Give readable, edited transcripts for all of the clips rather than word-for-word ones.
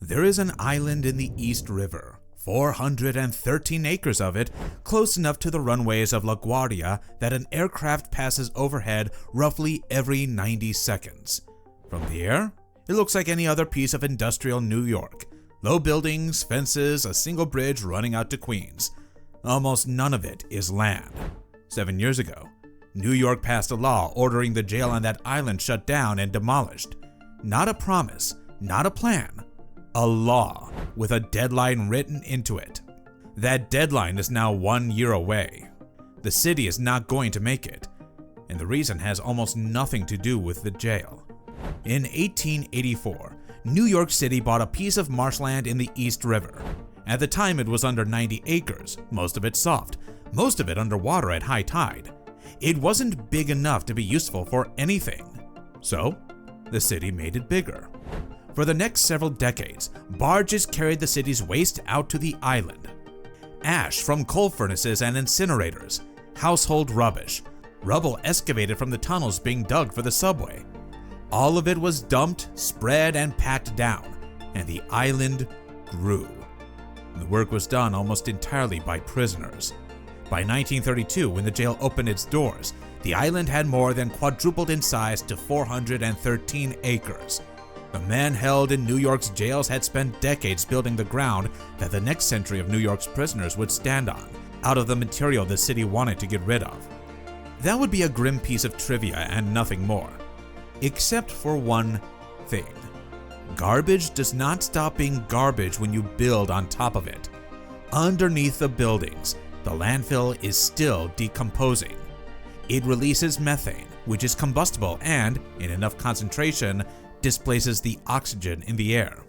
There is an island in the East River, 413 acres of it, close enough to the runways of LaGuardia that an aircraft passes overhead roughly every 90 seconds. From the air, it looks like any other piece of industrial New York. Low buildings, fences, a single bridge running out to Queens. Almost none of it is land. 7 years ago, New York passed a law ordering the jail on that island shut down and demolished. Not a promise, not a plan. A law with a deadline written into it. That deadline is now 1 year away. The city is not going to make it, and the reason has almost nothing to do with the jail. In 1884, New York City bought a piece of marshland in the East River. At the time, it was under 90 acres, most of it soft, most of it underwater at high tide. It wasn't big enough to be useful for anything, so the city made it bigger. For the next several decades, barges carried the city's waste out to the island. Ash from coal furnaces and incinerators, household rubbish, rubble excavated from the tunnels being dug for the subway. All of it was dumped, spread, and packed down, and the island grew. The work was done almost entirely by prisoners. By 1932, when the jail opened its doors, the island had more than quadrupled in size to 413 acres. The men held in New York's jails had spent decades building the ground that the next century of New York's prisoners would stand on, out of the material the city wanted to get rid of. That would be a grim piece of trivia and nothing more. Except for one thing. Garbage does not stop being garbage when you build on top of it. Underneath the buildings, the landfill is still decomposing. It releases methane, which is combustible and, in enough concentration, displaces the oxygen in the air.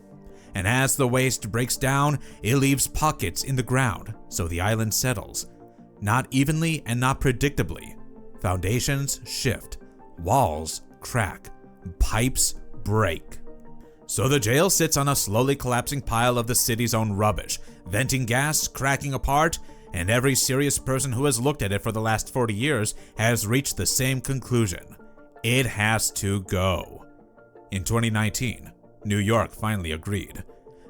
And as the waste breaks down, it leaves pockets in the ground, so the island settles. Not evenly and not predictably. Foundations shift, walls crack, pipes break. So the jail sits on a slowly collapsing pile of the city's own rubbish, venting gas, cracking apart, and every serious person who has looked at it for the last 40 years has reached the same conclusion. It has to go. In 2019, New York finally agreed.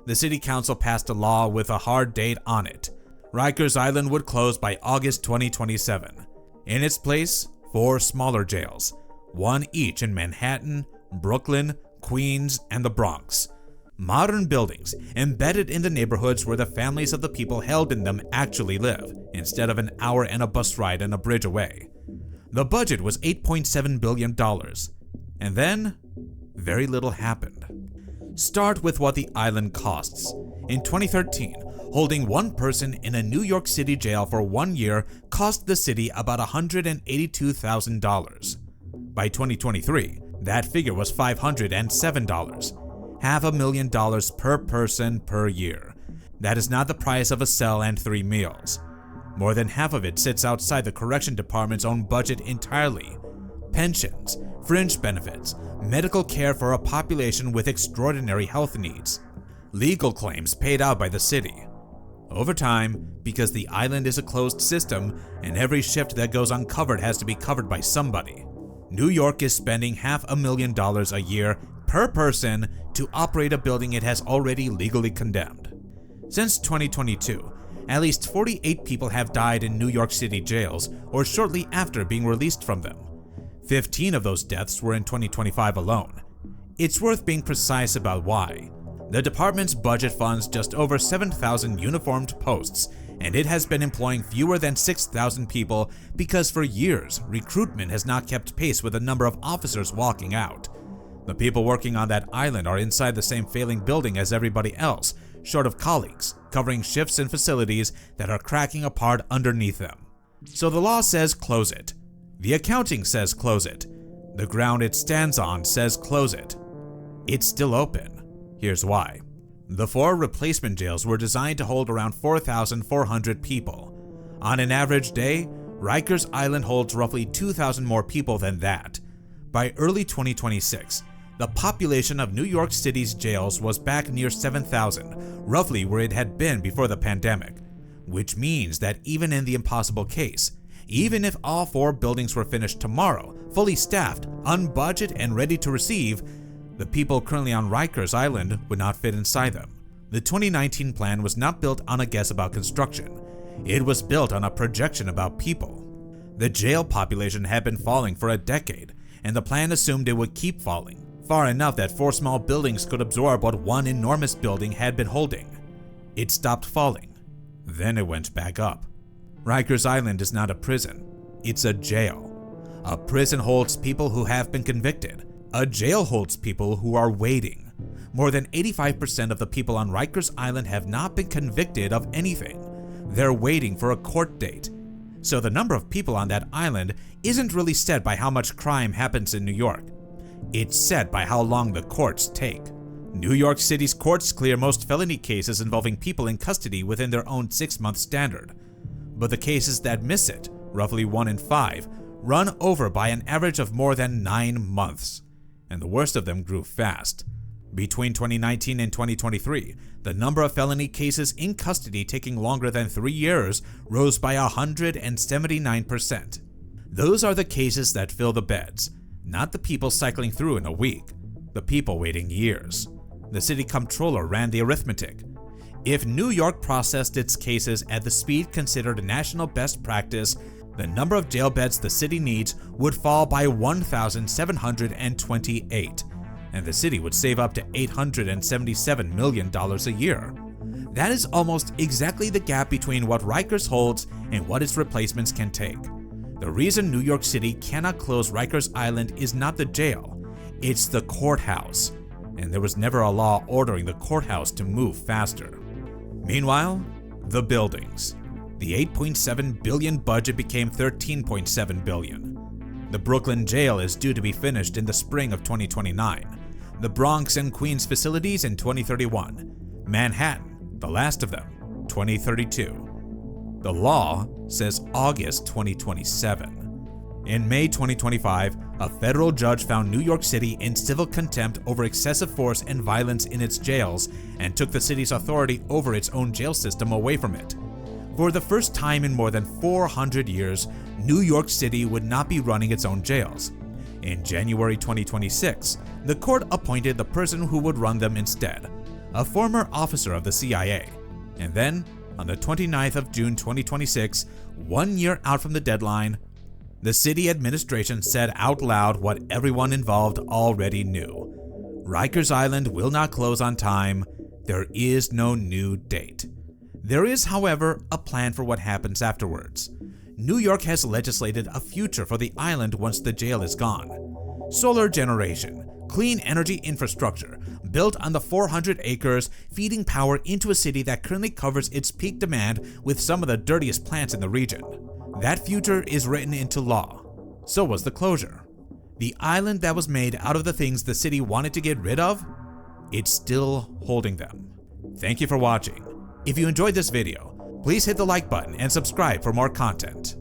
The city council passed a law with a hard date on it. Rikers Island would close by August 2027. In its place, 4 smaller jails, one each in Manhattan, Brooklyn, Queens, and the Bronx. Modern buildings embedded in the neighborhoods where the families of the people held in them actually live, instead of an hour and a bus ride and a bridge away. The budget was $8.7 billion. And then, very little happened. Start with what the island costs. In 2013, holding one person in a New York City jail for 1 year cost the city about $182,000. By 2023, that figure was $507, $500,000 per person per year. That is not the price of a cell and 3 meals. More than half of it sits outside the correction department's own budget entirely. Pensions, fringe benefits, medical care for a population with extraordinary health needs, legal claims paid out by the city. Over time, because the island is a closed system and every shift that goes uncovered has to be covered by somebody, New York is spending $500,000 a year per person to operate a building it has already legally condemned. Since 2022, at least 48 people have died in New York City jails or shortly after being released from them. 15 of those deaths were in 2025 alone. It's worth being precise about why. The department's budget funds just over 7,000 uniformed posts, and it has been employing fewer than 6,000 people because for years, recruitment has not kept pace with the number of officers walking out. The people working on that island are inside the same failing building as everybody else, short of colleagues, covering shifts in facilities that are cracking apart underneath them. So the law says close it. The accounting says close it. The ground it stands on says close it. It's still open. Here's why. The 4 replacement jails were designed to hold around 4,400 people. On an average day, Rikers Island holds roughly 2,000 more people than that. By early 2026, the population of New York City's jails was back near 7,000, roughly where it had been before the pandemic, which means that even in the impossible case, even if all 4 buildings were finished tomorrow, fully staffed, on budget, and ready to receive, the people currently on Rikers Island would not fit inside them. The 2019 plan was not built on a guess about construction. It was built on a projection about people. The jail population had been falling for a decade, and the plan assumed it would keep falling, far enough that 4 small buildings could absorb what one enormous building had been holding. It stopped falling. Then it went back up. Rikers Island is not a prison. It's a jail. A prison holds people who have been convicted. A jail holds people who are waiting. More than 85% of the people on Rikers Island have not been convicted of anything. They're waiting for a court date. So the number of people on that island isn't really set by how much crime happens in New York. It's set by how long the courts take. New York City's courts clear most felony cases involving people in custody within their own 6-month standard. But the cases that miss it, roughly 1 in 5, run over by an average of more than 9 months. And the worst of them grew fast. Between 2019 and 2023, the number of felony cases in custody taking longer than 3 years rose by 179%. Those are the cases that fill the beds, not the people cycling through in a week, the people waiting years. The city comptroller ran the arithmetic. If New York processed its cases at the speed considered a national best practice, the number of jail beds the city needs would fall by 1,728. And the city would save up to $877 million a year. That is almost exactly the gap between what Rikers holds and what its replacements can take. The reason New York City cannot close Rikers Island is not the jail, it's the courthouse. And there was never a law ordering the courthouse to move faster. Meanwhile, the buildings. The $8.7 billion budget became $13.7 billion. The Brooklyn jail is due to be finished in the spring of 2029. The Bronx and Queens facilities in 2031. Manhattan, the last of them, 2032. The law says August 2027. In May 2025, a federal judge found New York City in civil contempt over excessive force and violence in its jails and took the city's authority over its own jail system away from it. For the first time in more than 400 years, New York City would not be running its own jails. In January 2026, the court appointed the person who would run them instead, a former officer of the CIA. And then, on the 29th of June 2026, 1 year out from the deadline, the city administration said out loud what everyone involved already knew. Rikers Island will not close on time. There is no new date. There is, however, a plan for what happens afterwards. New York has legislated a future for the island once the jail is gone. Solar generation, clean energy infrastructure, built on the 400 acres, feeding power into a city that currently covers its peak demand with some of the dirtiest plants in the region. That future is written into law. So was the closure. The island that was made out of the things the city wanted to get rid of, it's still holding them. Thank you for watching. If you enjoyed this video, please hit the like button and subscribe for more content.